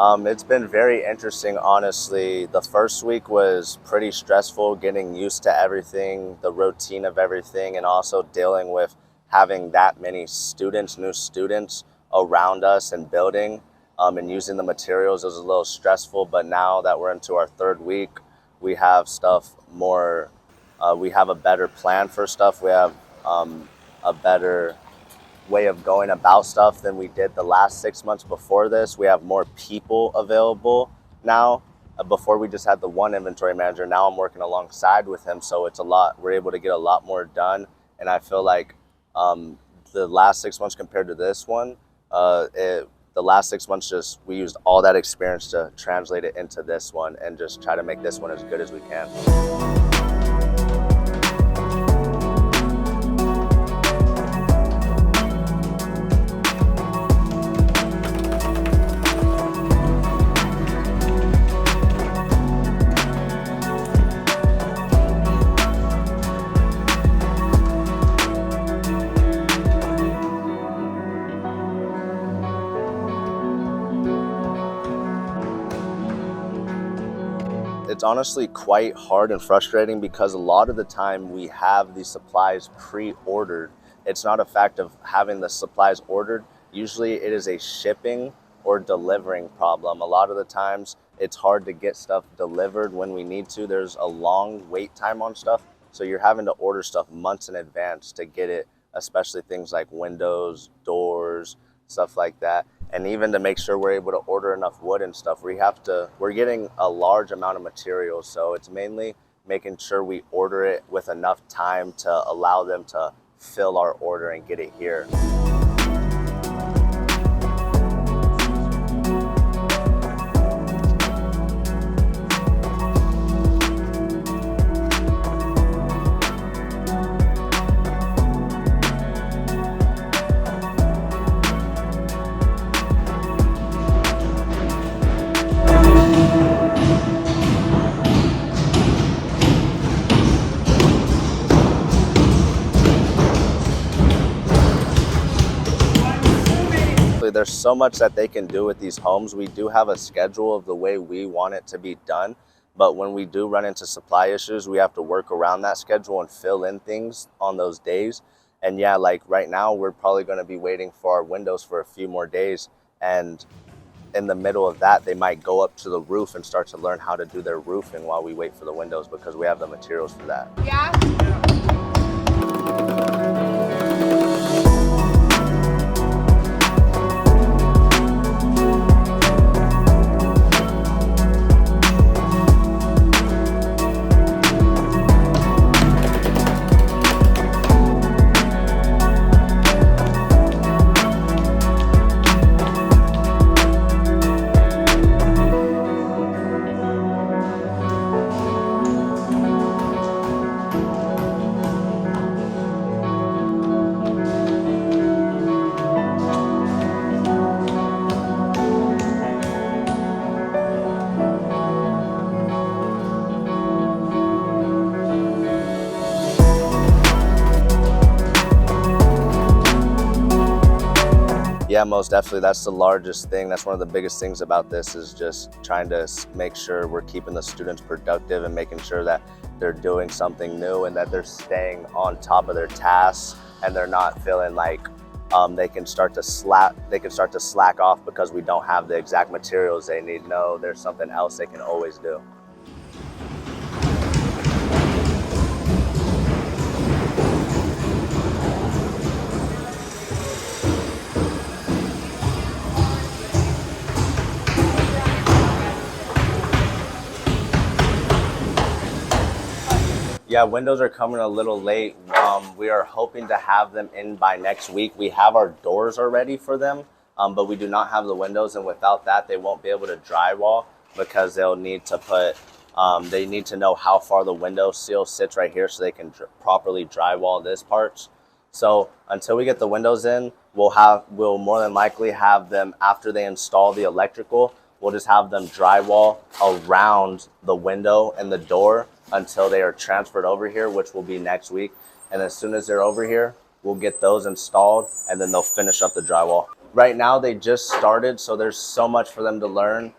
It's been very interesting, honestly. The first week was pretty stressful, getting used to everything, the routine of everything, and also dealing with having that many students, new students around us and building and using the materials. It was a little stressful, but now that we're into our third week, we have stuff more, we have a better plan for stuff. We have a better way of going about stuff than we did the last 6 months before this. We have more people available now. Before we just had the one inventory manager. Now I'm working alongside with him, so it's a lot. We're able to get a lot more done, and I feel like the last 6 months compared to this one, the last 6 months just we used all that experience to translate it into this one and just try to make this one as good as we can. It's honestly quite hard and frustrating because a lot of the time we have these supplies pre-ordered. It's not a fact of having the supplies ordered. Usually it is a shipping or delivering problem. A lot of the times it's hard to get stuff delivered when we need to. There's a long wait time on stuff. So you're having to order stuff months in advance to get it, especially things like windows, doors, stuff like that. And even to make sure we're able to order enough wood and stuff, we're getting a large amount of materials. So it's mainly making sure we order it with enough time to allow them to fill our order and get it here. There's so much that they can do with these homes. We do have a schedule of the way we want it to be done, but when we do run into supply issues, we have to work around that schedule and fill in things on those days. And yeah, like right now, we're probably going to be waiting for our windows for a few more days. And in the middle of that, they might go up to the roof and start to learn how to do their roofing while we wait for the windows because we have the materials for that. Yeah. Yeah, most definitely. That's the largest thing. That's one of the biggest things about this is just trying to make sure we're keeping the students productive and making sure that they're doing something new and that they're staying on top of their tasks and they're not feeling like they can start to slack off because we don't have the exact materials they need. No, there's something else they can always do. Yeah, windows are coming a little late. We are hoping to have them in by next week. We have our doors already for them, but we do not have the windows. And without that, they won't be able to drywall because they'll need to put, they need to know how far the window sill sits right here so they can properly drywall this parts. So until we get the windows in, we'll more than likely have them after they install the electrical. We'll just have them drywall around the window and the door until they are transferred over here, which will be next week. And as soon as they're over here, we'll get those installed and then they'll finish up the drywall. Right now they just started, so there's so much for them to learn.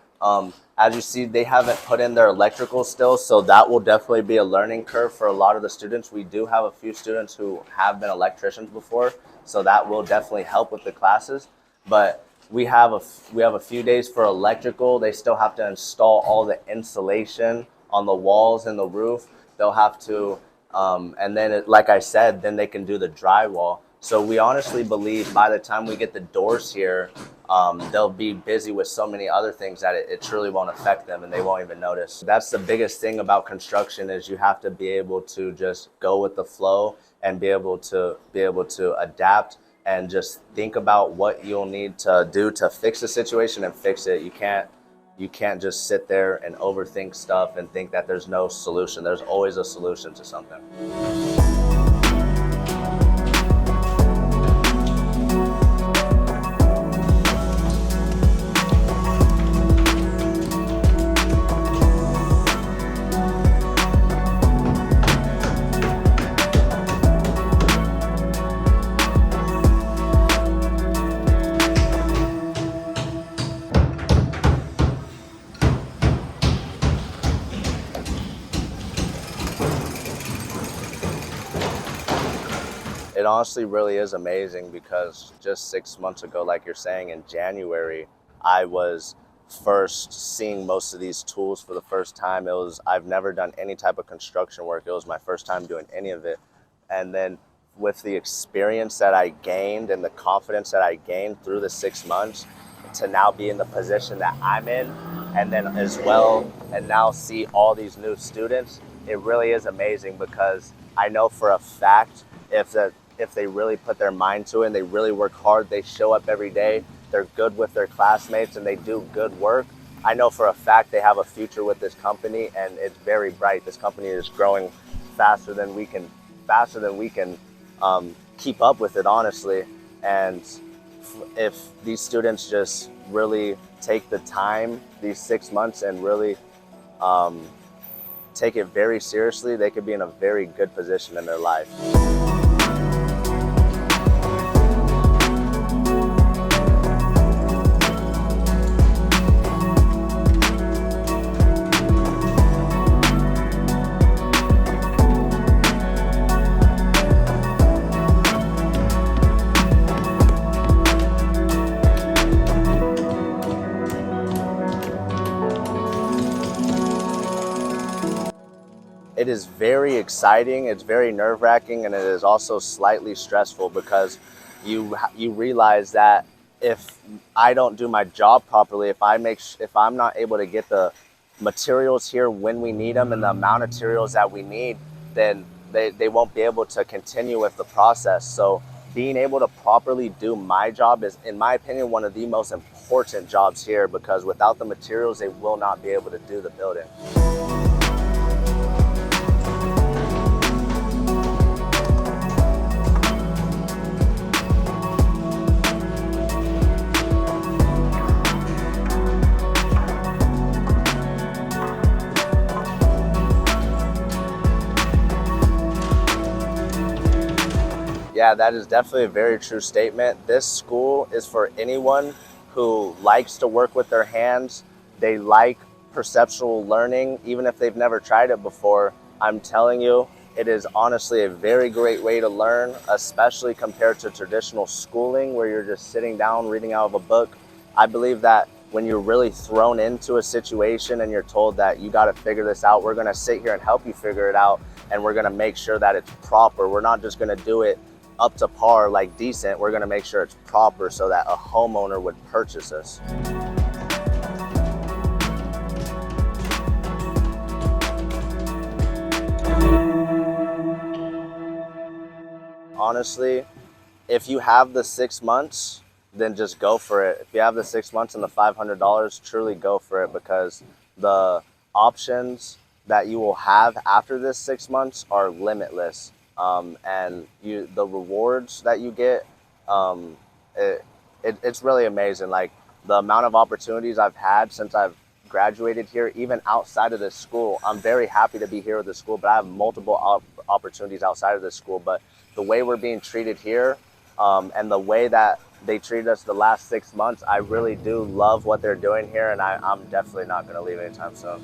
As you see, they haven't put in their electrical still, so that will definitely be a learning curve for a lot of the students. We do have a few students who have been electricians before, so that will definitely help with the classes. But we have a few days for electrical. They still have to install all the insulation on the walls and the roof. They'll have to, and then like I said, then they can do the drywall. So we honestly believe by the time we get the doors here, they'll be busy with so many other things that it truly won't affect them and they won't even notice. That's the biggest thing about construction, is you have to be able to just go with the flow and be able to adapt and just think about what you'll need to do to fix the situation and fix it. You can't just sit there and overthink stuff and think that there's no solution. There's always a solution to something. It honestly really is amazing, because just 6 months ago, like you're saying, in January, I was first seeing most of these tools for the first time. I've never done any type of construction work. It was my first time doing any of it. And then with the experience that I gained and the confidence that I gained through the 6 months, to now be in the position that I'm in, and then as well, and now see all these new students, it really is amazing, because I know for a fact if they really put their mind to it and they really work hard, they show up every day, they're good with their classmates and they do good work, I know for a fact they have a future with this company, and it's very bright. This company is growing faster than we can keep up with it, honestly. And if these students just really take the time, these 6 months, and really take it very seriously, they could be in a very good position in their life. It is very exciting, it's very nerve-wracking, and it is also slightly stressful, because you realize that if I don't do my job properly, if I'm not able to get the materials here when we need them and the amount of materials that we need, then they won't be able to continue with the process. So being able to properly do my job is, in my opinion, one of the most important jobs here, because without the materials, they will not be able to do the building. Yeah, that is definitely a very true statement. This school is for anyone who likes to work with their hands. They like perceptual learning, even if they've never tried it before. I'm telling you, it is honestly a very great way to learn, especially compared to traditional schooling where you're just sitting down reading out of a book. I believe that when you're really thrown into a situation and you're told that you got to figure this out, we're going to sit here and help you figure it out, and we're going to make sure that it's proper. We're not just going to do it up to par, like decent. We're going to make sure it's proper so that a homeowner would purchase us. Honestly, if you have the 6 months, then just go for it. If you have the 6 months and the $500, truly go for it, because the options that you will have after this 6 months are limitless. And the rewards that you get, it's really amazing. Like the amount of opportunities I've had since I've graduated here, even outside of this school. I'm very happy to be here with the school, but I have multiple opportunities outside of this school. But the way we're being treated here, and the way that they treated us the last 6 months. I really do love what they're doing here, and I'm definitely not going to leave anytime soon.